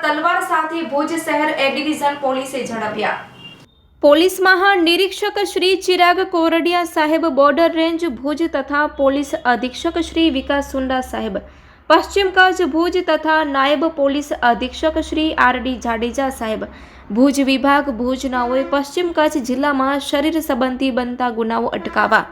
તલવાર સાથે ભુજ શહેર એ ડિવિઝન પોલીસે ઝડપ્યા। પોલીસ મહાનિરીક્ષક શ્રી ચિરાગ કોરડિયા સાહેબ બોર્ડર રેન્જ ભુજ તથા પોલીસ અધિક્ષક શ્રી વિકાસ સુંડા સાહેબ પશ્ચિમ કચ્છ ભુજ તથા નાયબ પોલીસ અધિક્ષક શ્રી આર.ડી. જાડેજા સાહેબ ભુજ વિભાગ ભુજનાઓએ પશ્ચિમ કચ્છ જિલ્લામાં શરીર સંબંધી બનતા ગુનાઓ અટકાવવા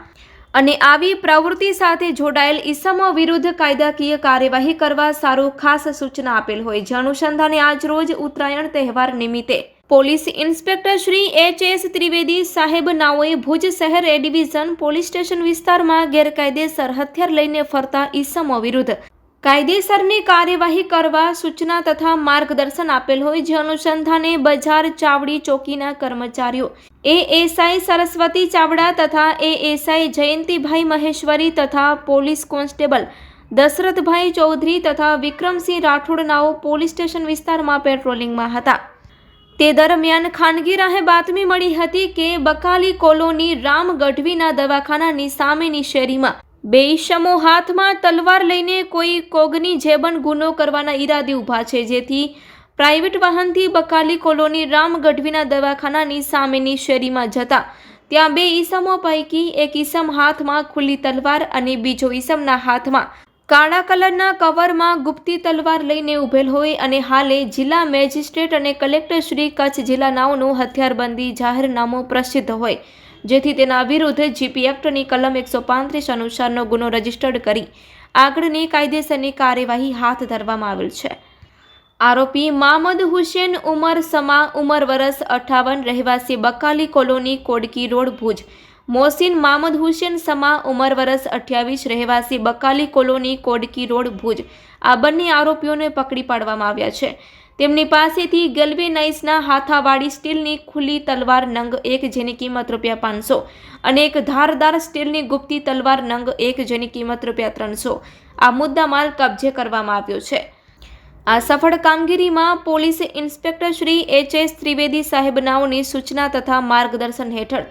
અને આવી પ્રવૃત્તિ સાથે જોડાયેલ ઇસમો વિરુદ્ધ કાયદાકીય કાર્યવાહી કરવા સારું ખાસ સૂચના આપેલ હોય, જે અનુસંધાને આજ રોજ ઉત્તરાયણ તહેવાર નિમિત્તે પોલીસ ઇન્સ્પેક્ટર શ્રી એચ.એસ. ત્રિવેદી સાહેબ નાઓએ ભુજ શહેર એ ડિવિઝન પોલીસ સ્ટેશન વિસ્તારમાં ગેરકાયદેસર હથિયાર લઈને ફરતા ઇસમો વિરુદ્ધ કાયદેસરની કાર્યવાહી કરવા સૂચના તથા માર્ગદર્શન આપેલ હોય, જે અનુસંધાને બજાર ચાવડી ચોકીના કર્મચારીઓ એએસઆઈ સરસ્વતી ચાવડા તથા એએસઆઈ જયંતિભાઈ મહેશ્વરી તથા પોલીસ કોન્સ્ટેબલ દશરથભાઈ ચૌધરી તથા વિક્રમસિંહ રાઠોડ નાઓ પોલીસ સ્ટેશન વિસ્તારમાં પેટ્રોલિંગમાં હતા। તે દરમિયાન ખાનગી રાહે બાતમી મળી હતી કે બકાલી કોલોની રામ ગઢવીના દવાખાનાની સામેની શેરીમાં બે ઈસમો હાથમાં તલવાર લઈને કોઈ કોગની જેબન ગુનો કરવાના ઈરાદે ઊભા છે, જેથી પ્રાઇવેટ વાહનથી બકાલી કોલોની રામ ગઢવીના દવાખાનાની સામેની શેરીમાં જતા ત્યાં બે ઈસમો પૈકી એક ઈસમ હાથમાં ખુલ્લી તલવાર અને બીજો ઈસમના હાથમાં કાળા કલરના કવરમાં ગુપ્તી તલવાર લઈને ઊભેલ હોય અને હાલે જિલ્લા મેજિસ્ટ્રેટ અને કલેક્ટર શ્રી કચ્છ જિલ્લાનાઓનું હથિયારબંધી જાહેરનામું પ્રસિદ્ધ હોય, જેથી તેના વિરુદ્ધ જીપી એક્ટની કલમ 135 અનુસારનો ગુનો રજીસ્ટર્ડ કરી આગળની કાયદેસરની કાર્યવાહી હાથ ધરવામાં આવેલ છે। આરોપી મામદ હુસેન ઉમર સમા ઉમર વરસ 58 રહેવાસી બકાલી કોલોની કોડકી રોડ ભુજ, મોહસિન મામદ હુસેન સમા ઉમર વરસ 28 રહેવાસી બકાલી કોલોની કોડકી રોડ ભુજ, આ બંને આરોપીઓને પકડી પાડવામાં આવ્યા છે। તેમની પાસેથી ગેલ્વેનાઇઝના હાથાવાળી સ્ટીલની ખુલ્લી તલવાર નંગ 1 જેની કિંમત ₹500 અને એક ધારદાર સ્ટીલની ગુપ્તી તલવાર નંગ 1 જેની કિંમત ₹300 આ મુદ્દામાલ કબજે કરવામાં આવ્યો છે। આ સફળ કામગીરીમાં પોલીસ ઇન્સ્પેક્ટર શ્રી એચ.એસ. ત્રિવેદી સાહેબ નાઓની સૂચના તથા માર્ગદર્શન હેઠળ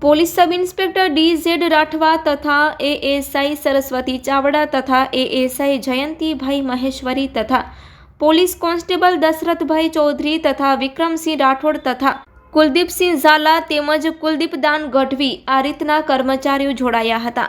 પોલીસ સબ ઇન્સ્પેક્ટર ડી.ઝેડ. રાઠવા તથા એએસઆઈ સરસ્વતી ચાવડા તથા એએસઆઈ જયંતિભાઈ મહેશ્વરી તથા પોલીસ કોન્સ્ટેબલ દશરથભાઈ ચૌધરી તથા વિક્રમસિંહ રાઠોડ તથા કુલદીપસિંહ ઝાલા તેમજ કુલદીપદાન ગઢવી આ રીતના કર્મચારીઓ જોડાયા હતા।